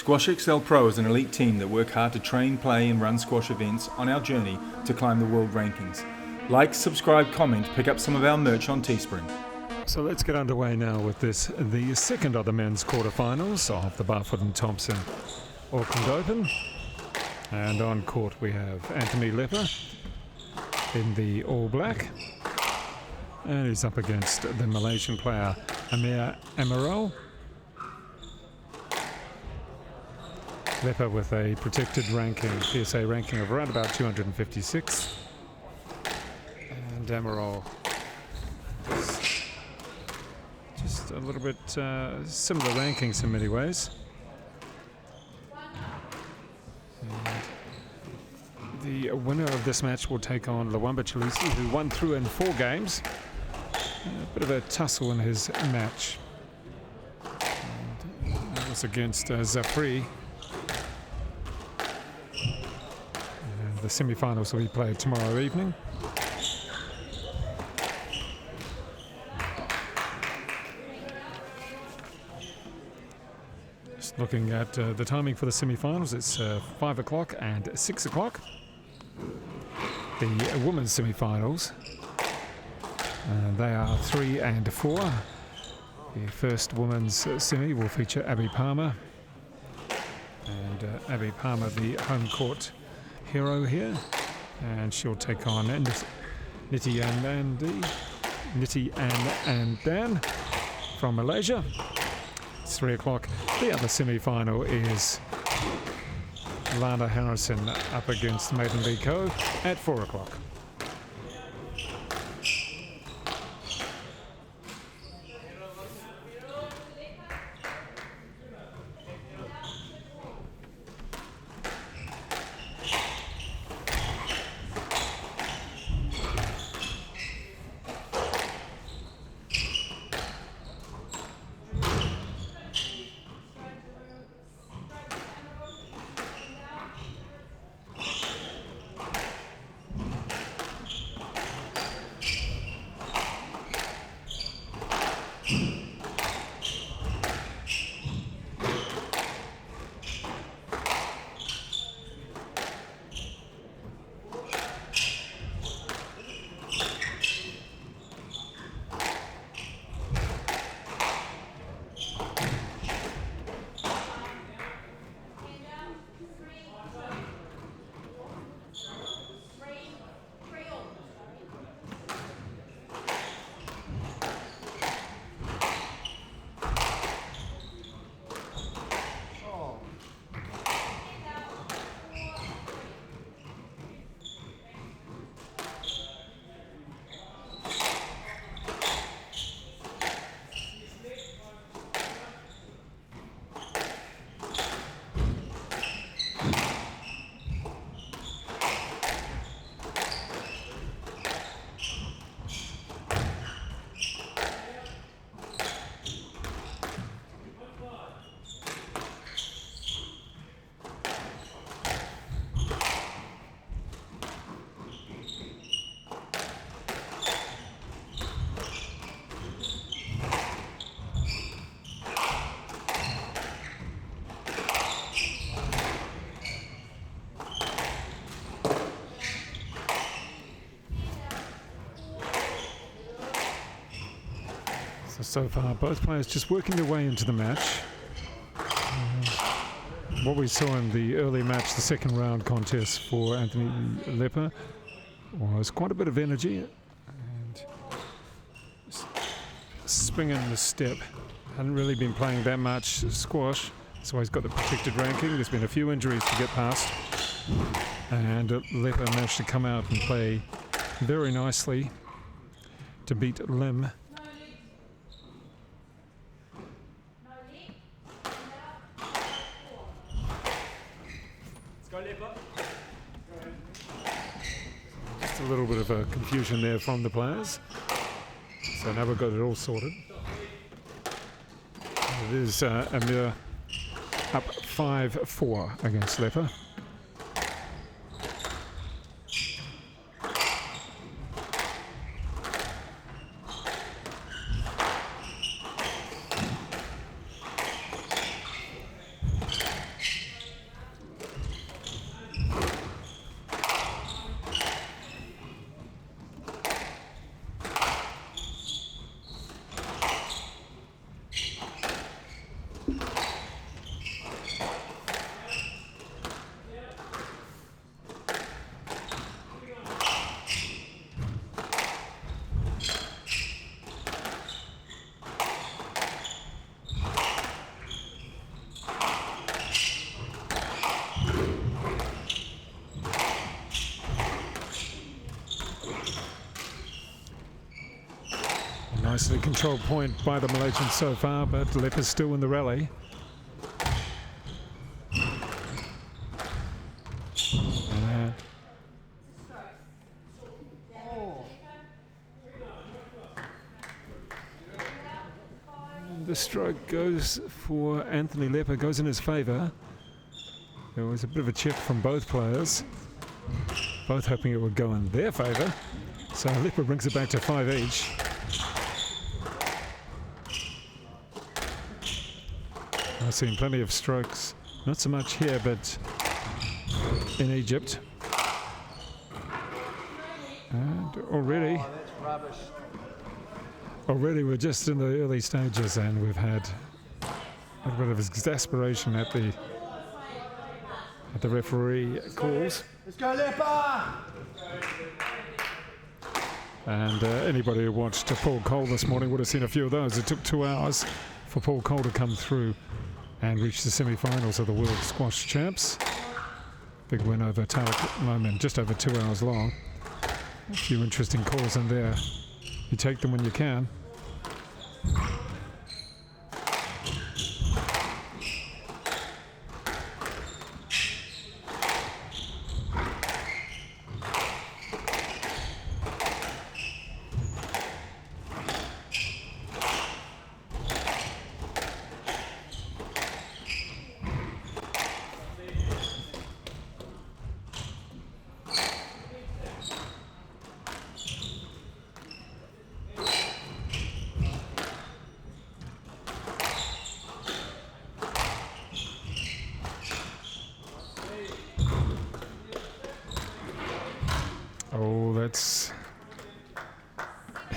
Squash XL Pro is an elite team that work hard to train, play and run squash events on our journey to climb the world rankings. Like, subscribe, comment, pick up some of our merch on Teespring. So let's get underway now with this, the second of the men's quarterfinals of the BARFOOT Thompson Auckland Open. And on court we have Anthony Lepper in the all black. And he's up against the Malaysian player AMIR AMIRUL. Lepper with a protected ranking, PSA ranking of around about 256. And AMIRUL just a little bit similar rankings in many ways. And the winner of this match will take on Lwamba Chalisi, who won through in 4 games. A bit of a tussle in his match. And that was against Zafri. And the semi-finals will be played tomorrow evening. Just looking at the timing for the semi-finals, it's 5 o'clock and 6 o'clock. The women's semi-finals, they are 3 and 4. The first women's semi will feature Abby Palmer. And Abby Palmer, the home court hero here. And she'll take on Niti Dan from Malaysia. It's 3 o'clock. The other semi-final is Lana Harrison up against Maiden Lee Ko at 4 o'clock. So far, both players just working their way into the match. What we saw in the early match, the second round contest for Anthony Lepper, was quite a bit of energy and spring in the step. Hadn't really been playing that much squash, so he's got the protected ranking. There's been a few injuries to get past, and Lepper managed to come out and play very nicely to beat Lim. Just a little bit of a confusion there from the players. So now we've got it all sorted. It is Amir up 5-4 against Lepper. mostly control point by the Malaysians so far, but LEPPER's still in the rally. The stroke goes for Anthony LEPPER, goes in his favour. There was a bit of a chip from both players, both hoping it would go in their favour. So LEPPER brings it back to 5 each. I've seen plenty of strokes, not so much here, but in Egypt. And already we're just in the early stages, and we've had a bit of exasperation at the referee calls. Let's go, LEPPER! And anybody who watched Paul Cole this morning would have seen a few of those. It took 2 hours for Paul Cole to come through and reach the semi-finals of the World Squash Champs. Big win over Tarek Momin, just over 2 hours long. A few interesting calls in there. You take them when you can. Oh, that's...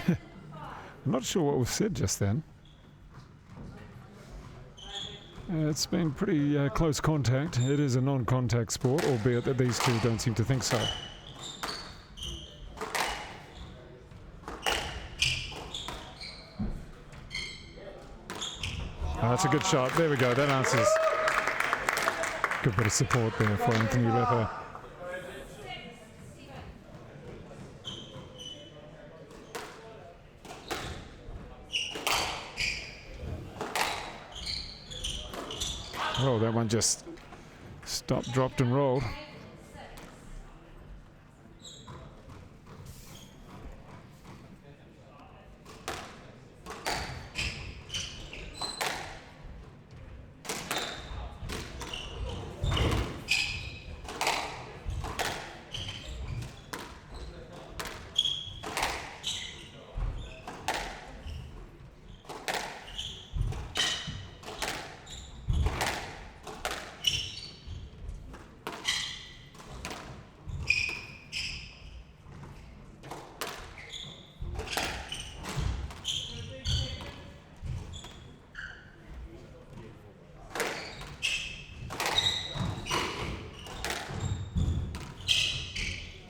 I'm not sure what was said just then. It's been pretty close contact. It is a non-contact sport, albeit that these two don't seem to think so. Oh, that's a good shot. There we go. That answers. Good bit of support there for Anthony LEPPER. Oh, that one just stopped, dropped and rolled.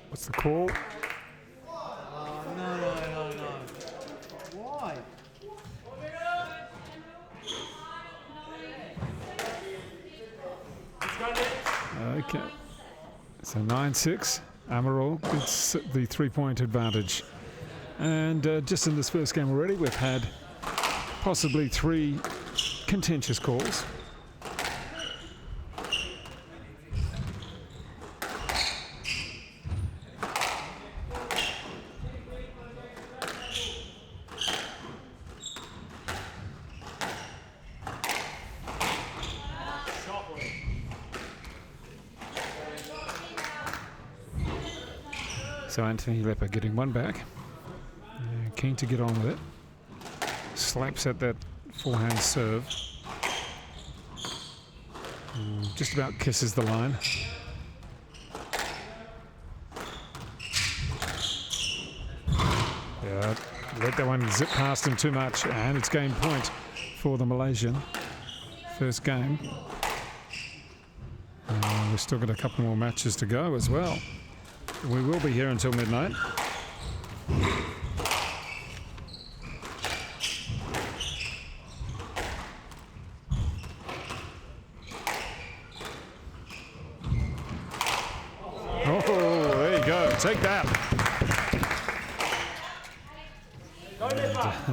What's the call? Oh, no. Why? Okay. So 9-6. AMIRUL gets the 3-point advantage. And just in this first game already, we've had possibly 3 contentious calls. So Anthony LEPPER getting one back. Keen to get on with it. Slaps at that forehand serve. Just about kisses the line. Yeah, let that one zip past him too much, and it's game point for the Malaysian. First game. We've still got a couple more matches to go as well. We will be here until midnight. Oh, there you go. Take that.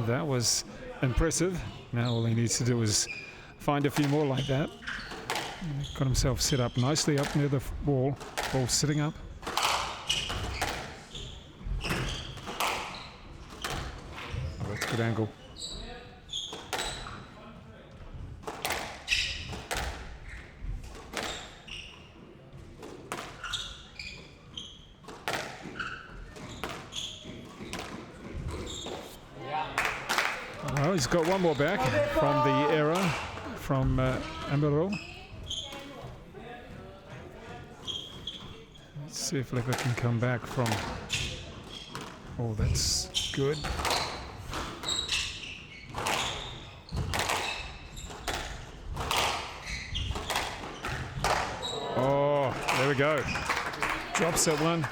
that was impressive. Now all he needs to do is find a few more like that. Got himself set up nicely up near the wall. Ball sitting up. Oh, that's a good angle. Oh, he's got one more back from the error from AMIRUL. Let's see if Lepper can come back from... Oh, that's good. Oh, there we go. Drops that one.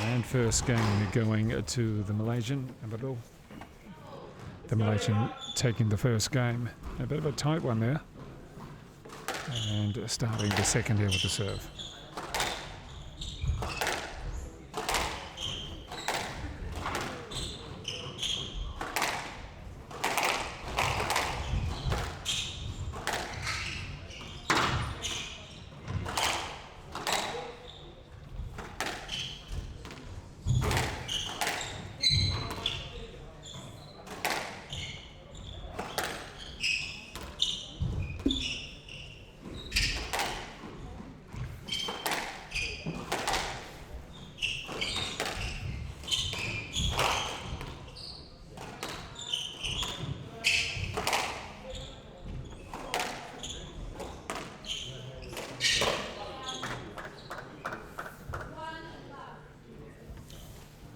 And first game going to the Malaysian Amir. The Malaysian taking the first game. A bit of a tight one there. And starting the second here with the serve.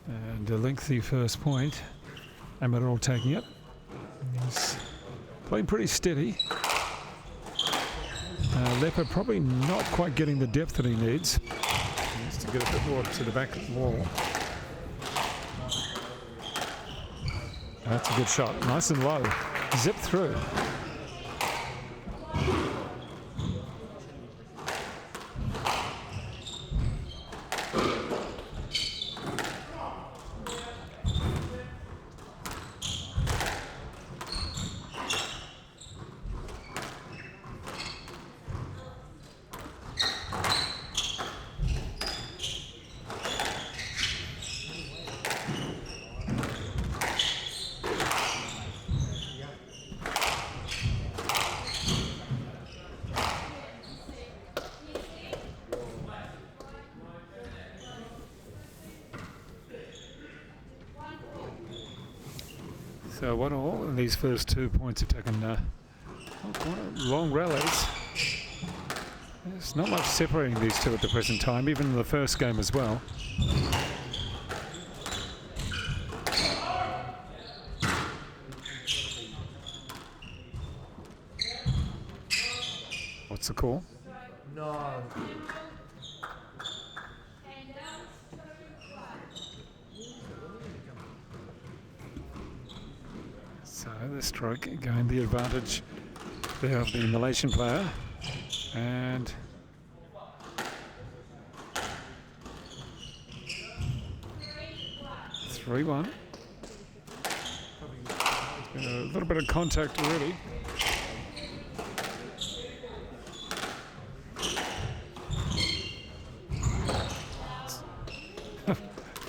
And a lengthy first point. AMIRUL taking it. He's playing pretty steady. Lepper probably not quite getting the depth that he needs. He needs to get a bit more to the back of the wall. That's a good shot. Nice and low. Zip through. So 1-all, and these first 2 points have taken long rallies. There's not much separating these two at the present time, even in the first game as well. What's the call? No. So the stroke going the advantage there of the Malaysian player. And (3-1). A little bit of contact already.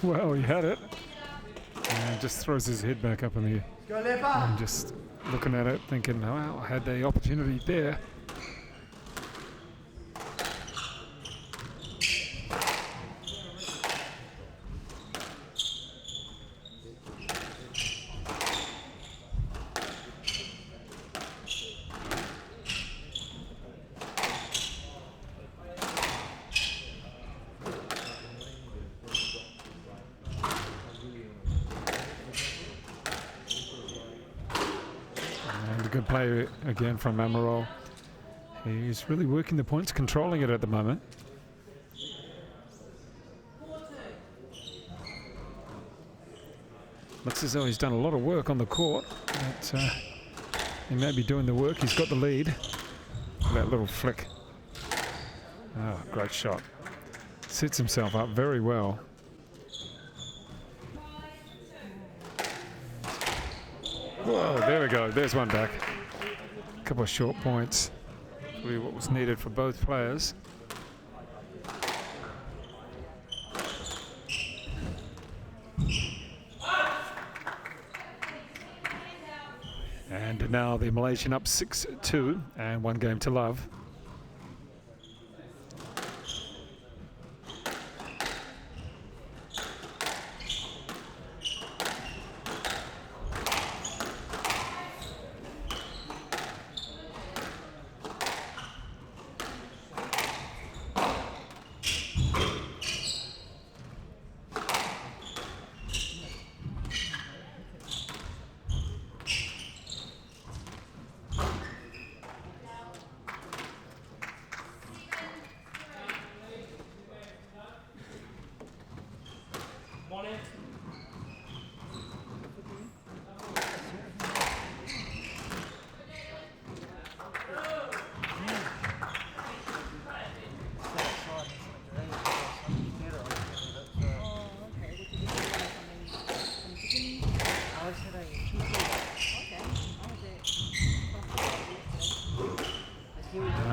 Well, he had it. And just throws his head back up in the air. Go Lepper! I'm just looking at it thinking, well, I had the opportunity there. And a good play again from AMIRUL. He's really working the points, controlling it at the moment. Looks as though he's done a lot of work on the court, but he may be doing the work. He's got the lead. That little flick. Oh, great shot. Sets himself up very well. Whoa, there we go. There's one back. A couple of short points. Really what was needed for both players. And now the Malaysian up 6-2 and 1 game to love.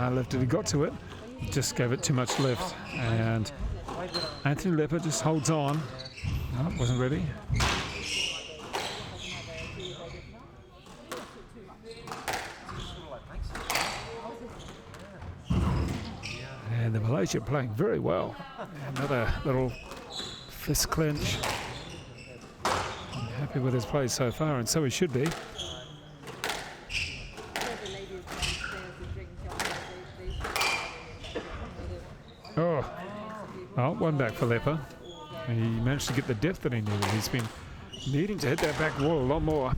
Lifted, he got to it, just gave it too much lift, and Anthony Lepper just holds on. No, wasn't ready. And the Malaysia playing very well. Another little fist clinch. I'm happy with his play so far, and so he should be. Oh, one back for Lepper. He managed to get the depth that he needed. He's been needing to hit that back wall a lot more.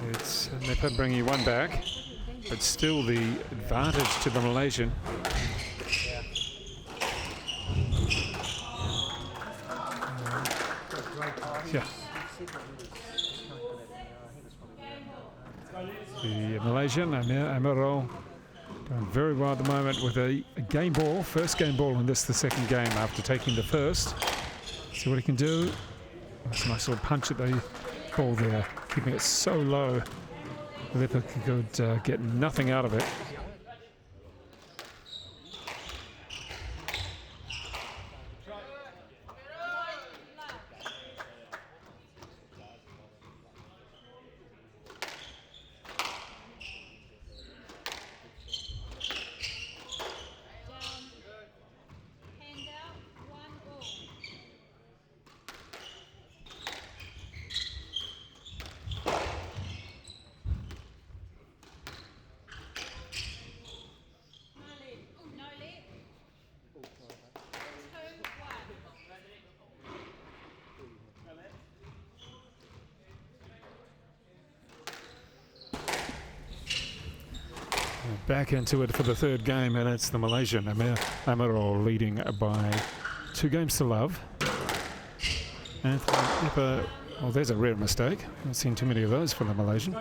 It's Lepper bringing one back, but still the advantage to the Malaysian. Yeah. The Malaysian Amir Amirul doing very well at the moment with a game ball, first game ball in this, the second game after taking the first. See what he can do. That's a nice little punch at the ball there, keeping it so low. Lepper could get nothing out of it. Back into it for the third game, and it's the Malaysian Amir Amirul leading by 2 games to love. Anthony Lepper, well, there's a rare mistake. I haven't seen too many of those for the Malaysian.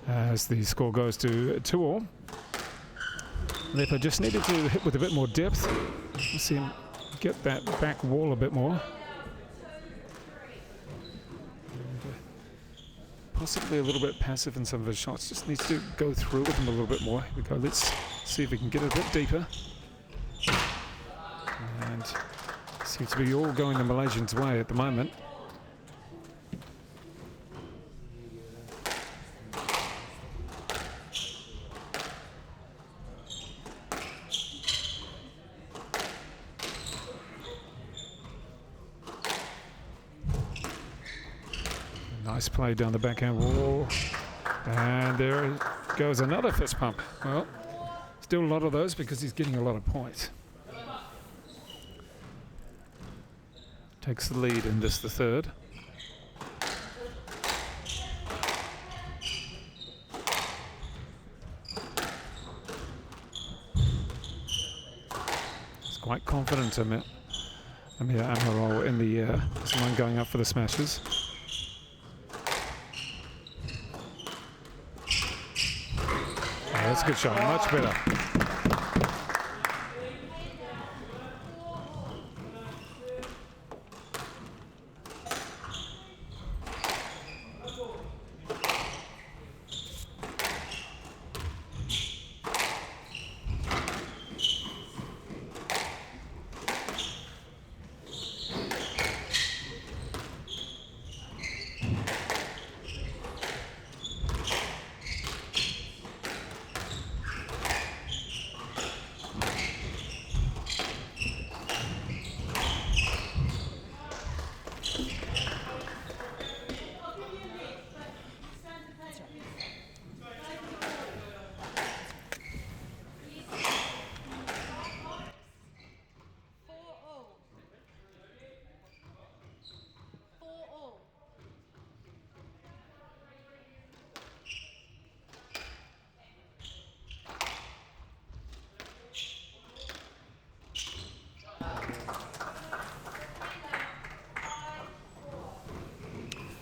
As the score goes to 2-all. Lepper just needed to hit with a bit more depth. Let's see him get that back wall a bit more. Possibly a little bit passive in some of his shots. Just needs to go through with them a little bit more. Here we go. Let's see if we can get it a bit deeper. And seems to be all going the Malaysians' way at the moment. Nice play down the backhand wall. And there goes another fist pump. Well, still a lot of those because he's getting a lot of points. Takes the lead in this, the third. He's quite confident in it. AMIR AMIRUL in the air. There's one going up for the smashes. Oh, that's a good shot, much better.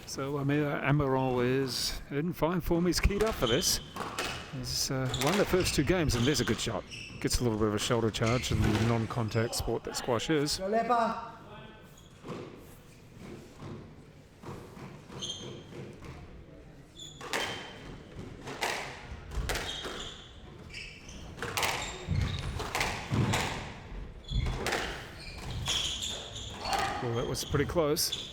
So AMIR AMIRUL is in fine form. He's keyed up for this. He's won the first 2 games, and there's a good shot. Gets a little bit of a shoulder charge in the non-contact sport that squash is. Go Lepper. Well, that was pretty close.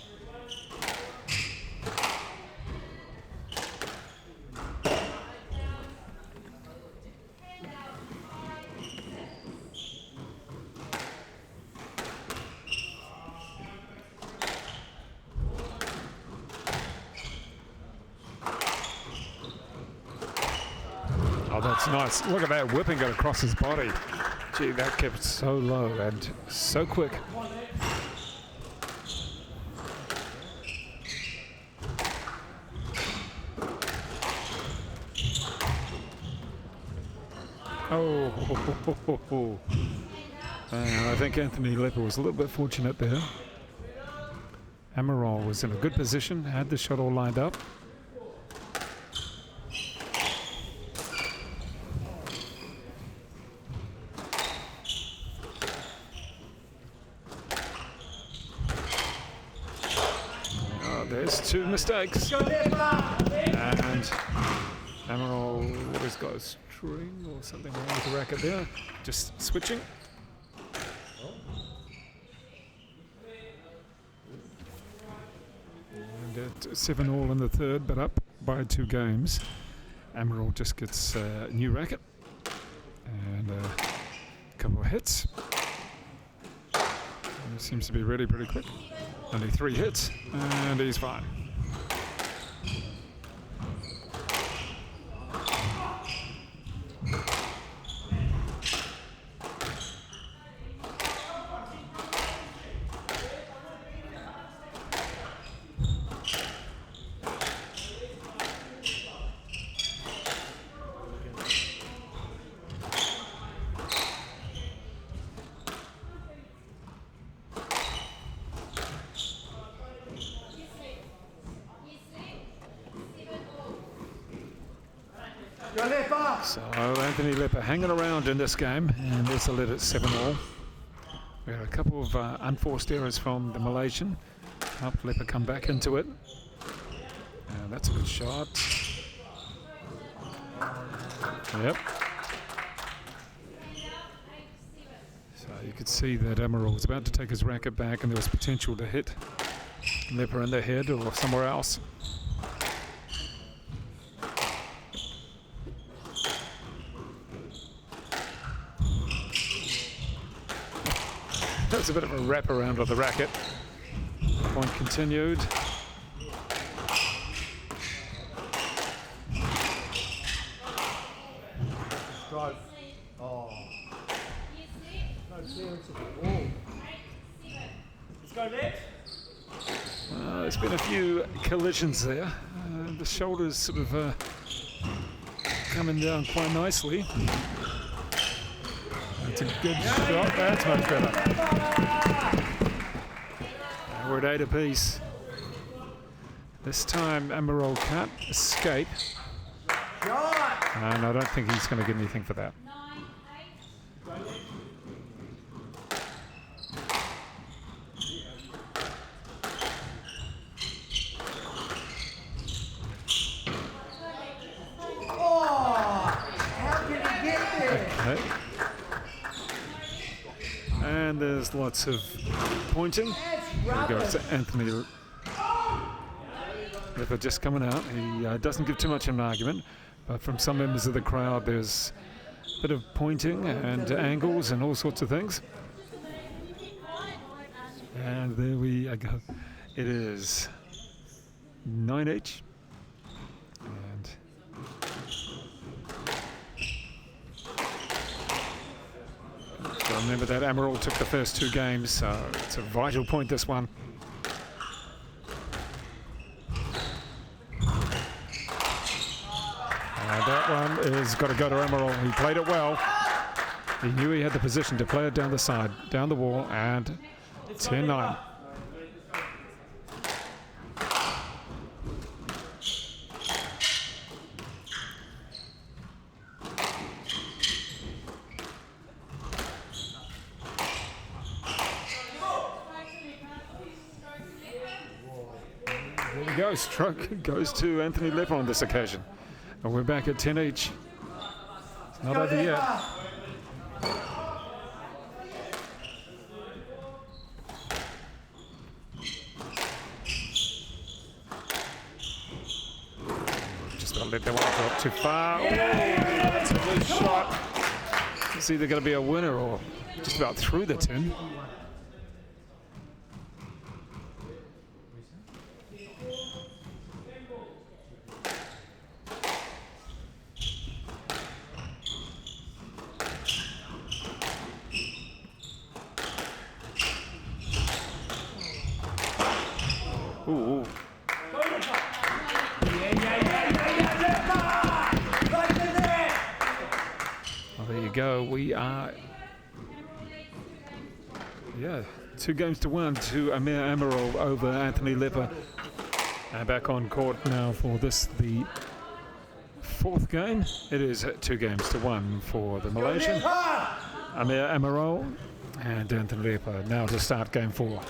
Oh, that's nice. Look at that whipping it across his body. Gee, that kept so low and so quick. Oh, I think Anthony Lepper was a little bit fortunate there. AMIRUL was in a good position, had the shot all lined up. Oh, there's 2 mistakes. Go Lepper. And AMIRUL has got a string or something wrong with the racket there. Just switching. And at 7-all in the third, but up by 2 games. AMIRUL just gets a new racket and a couple of hits. And he seems to be ready pretty quick. Only 3 hits, and he's fine. Go Lepper. So Anthony Lepper hanging around in this game, and there's a lead at 7-all. We had a couple of unforced errors from the Malaysian. Helped Lepper come back into it. And that's a good shot. Yep. So you could see that AMIRUL was about to take his racket back, and there was potential to hit Lepper in the head or somewhere else. That's a bit of a wrap around of the racket. Point continued. Stroke. Oh. No clearance of the ball. Let's go left. There's been a few collisions there. The shoulders sort of coming down quite nicely. That's a good shot. That's much better. We're at 8 apiece. This time Amirul can't escape. And I don't think he's going to get anything for that. Okay. And there's lots of pointing. There goes Anthony Lepper just coming out. He doesn't give too much of an argument, but from some members of the crowd there's a bit of pointing and angles and all sorts of things. And there we go. It is 9 each. And so remember that Amirul took the first 2 games, so it's a vital point, this one. And that one is got to go to Amirul. He played it well. He knew he had the position to play it down the side, down the wall, and 10-9. There we go. Stroke goes to Anthony Lepper on this occasion. And we're back at 10 each. It's not over yet. Just about let that one drop too far. Oh, that's a loose shot. It's either going to be a winner or just about through the tin. Ooh. Well, there you go. We are, 2 games to 1 to Amir Amirul over Anthony Lepper. And back on court now for this, the 4th game. It is 2 games to 1 for the Malaysian Amir Amirul and Anthony Lepper now to start game 4.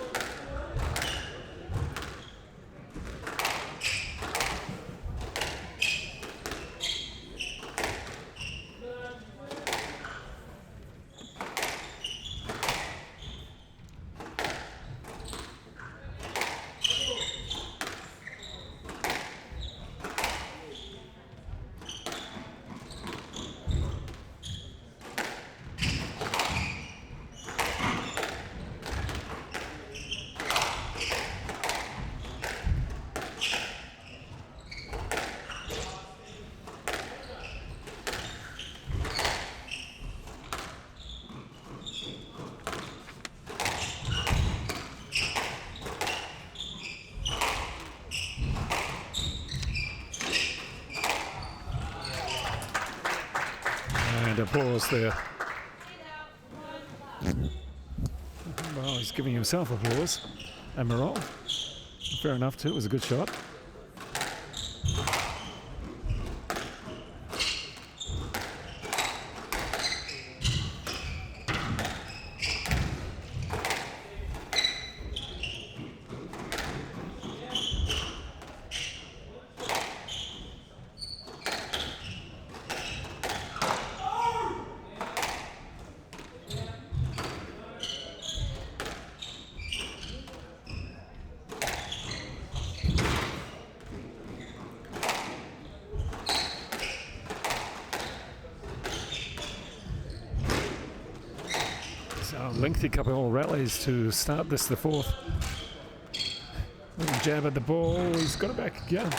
And applause there. Well, he's giving himself applause. Amirul. Fair enough too, it was a good shot. Lengthy couple of rallies to start this, the 4th. Little jab at the ball, he's got it back again.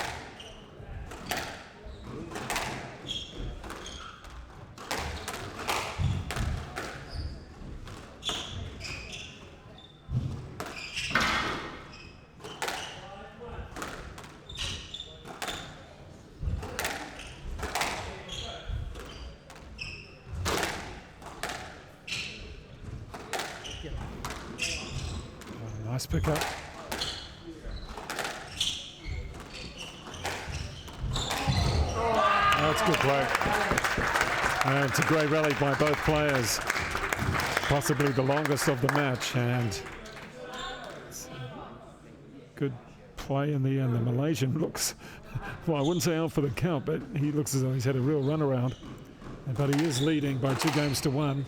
Nice pick up. good play. And it's a great rally by both players. Possibly the longest of the match, and good play in the end. The Malaysian looks, well, I wouldn't say out for the count, but he looks as though he's had a real run around. But he is leading by 2-1.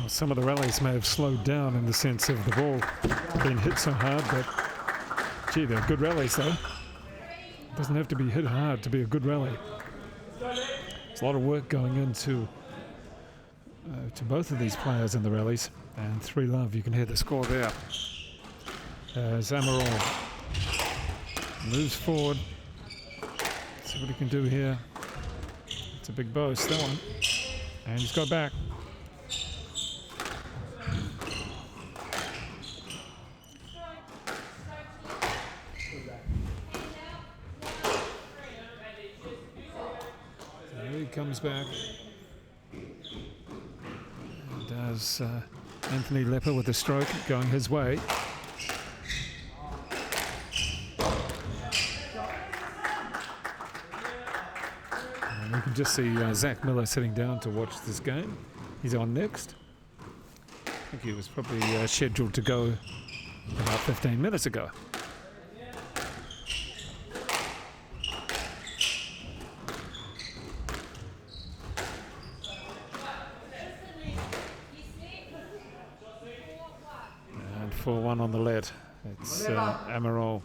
Some of the rallies may have slowed down in the sense of the ball being hit so hard, but gee, they're good rallies though. It doesn't have to be hit hard to be a good rally. There's a lot of work going into to both of these players in the rallies, and 3-love, you can hear the score there. As AMIRUL moves forward, see what he can do here. It's a big boast, that one, and he's got back. Comes back, and does Anthony Lepper with the stroke going his way. And you can just see Zach Miller sitting down to watch this game. He's on next. I think he was probably scheduled to go about 15 minutes ago. And 4-1 on the lead. It's AMIRUL,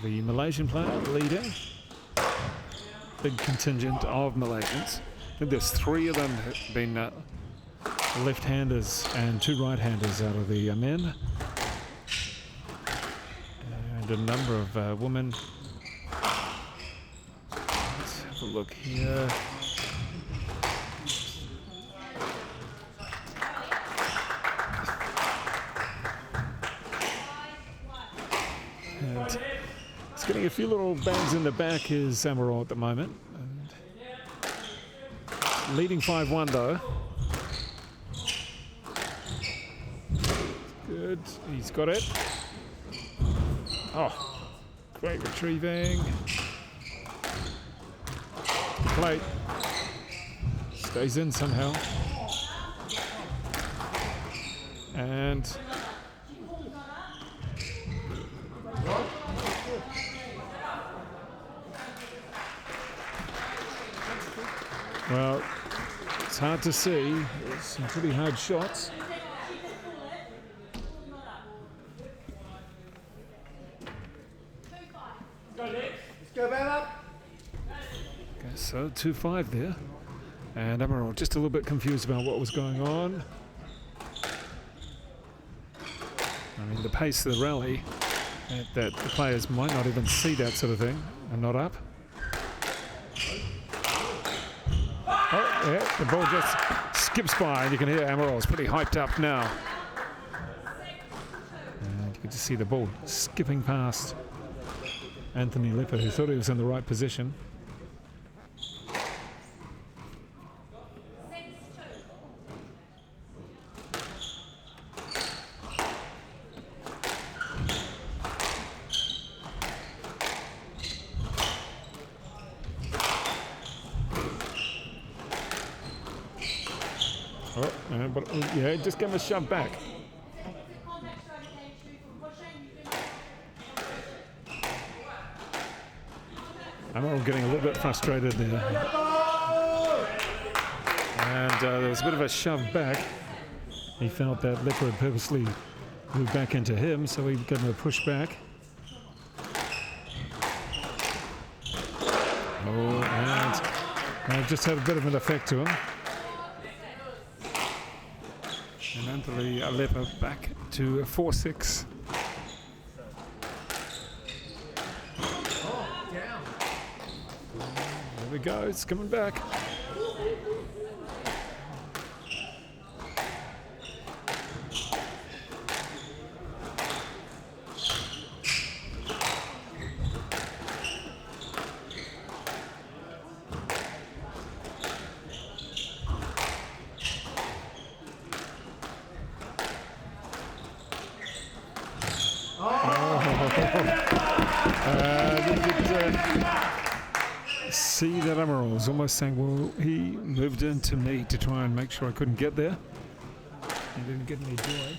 the Malaysian player, leading. Big contingent of Malaysians. I think there's 3 of them have been left-handers and 2 right-handers out of the men. And a number of women. Let's have a look here. And it's getting a few little bangs in the back is AMIRUL at the moment. And leading 5-1 though. Good, he's got it. Oh, great retrieving. Plate. Stays in somehow. And well, it's hard to see. There's some pretty hard shots. Let's go, Bella. Okay, so 2-5 there. And AMIRUL just a little bit confused about what was going on. I mean, the pace of the rally, that the players might not even see that sort of thing, and not up. Oh, yeah, the ball just skips by, and you can hear AMIRUL's pretty hyped up now. And you can just see the ball skipping past Anthony Lepper, who thought he was in the right position. But yeah, just give him a shove back. AMIRUL getting a little bit frustrated there. And there was a bit of a shove back. He felt that Lepper had purposely moved back into him, so he got him a push back. Oh, and just had a bit of an effect to him. And Anthony Lepper back to 4-6. we go. It's coming back. See that AMIR was almost saying, well, he moved into me to try and make sure I couldn't get there. He didn't get any joy.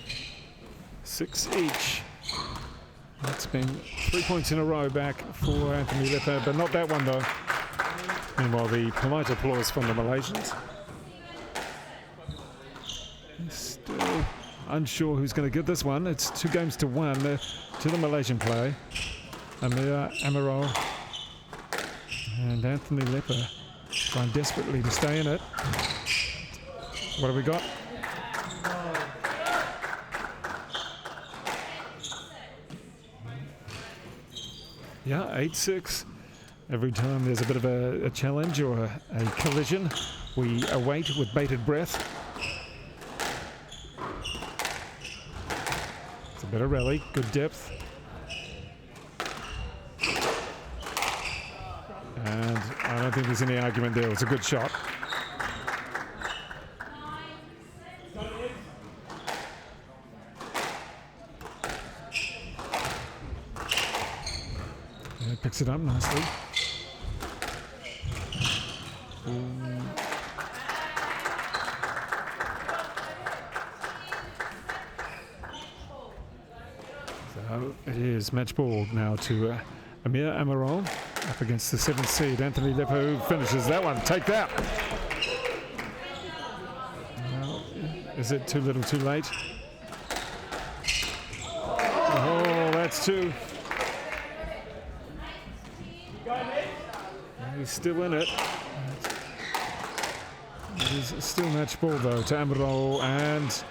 6 each. That's been 3 points in a row back for Anthony Lepper, but not that one though. Meanwhile, the polite applause from the Malaysians. Still unsure who's going to get this one. It's 2 games to 1 to the Malaysian play. AMIR AMIRUL and Anthony Lepper trying desperately to stay in it. What have we got? Yeah, 8-6. Every time there's a bit of a challenge or a collision, we await with bated breath. It's a bit of rally, good depth. And I don't think there's any argument there. It was a good shot. Yeah, picks it up nicely. So it is match ball now to AMIR AMIRUL. Up against the 7th seed, Anthony Lepper, who finishes that one. Take that. Well, is it too little too late? Oh, that's 2. He's still in it. It is still match ball though to AMIRUL and...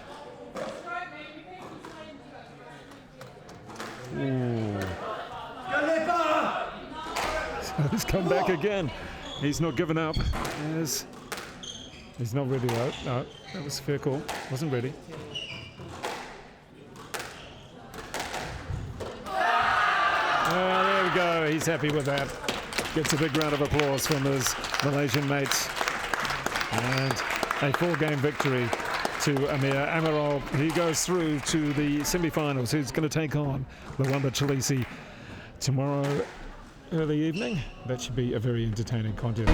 Ooh. He's come back again. He's not given up. He's not ready though. No, that was a fair call. Wasn't ready. There we go. He's happy with that. Gets a big round of applause from his Malaysian mates. And a 4-game victory to AMIR AMIRUL. He goes through to the semi-finals. Who's going to take on Luanda Chilisi tomorrow early evening. That should be a very entertaining contest.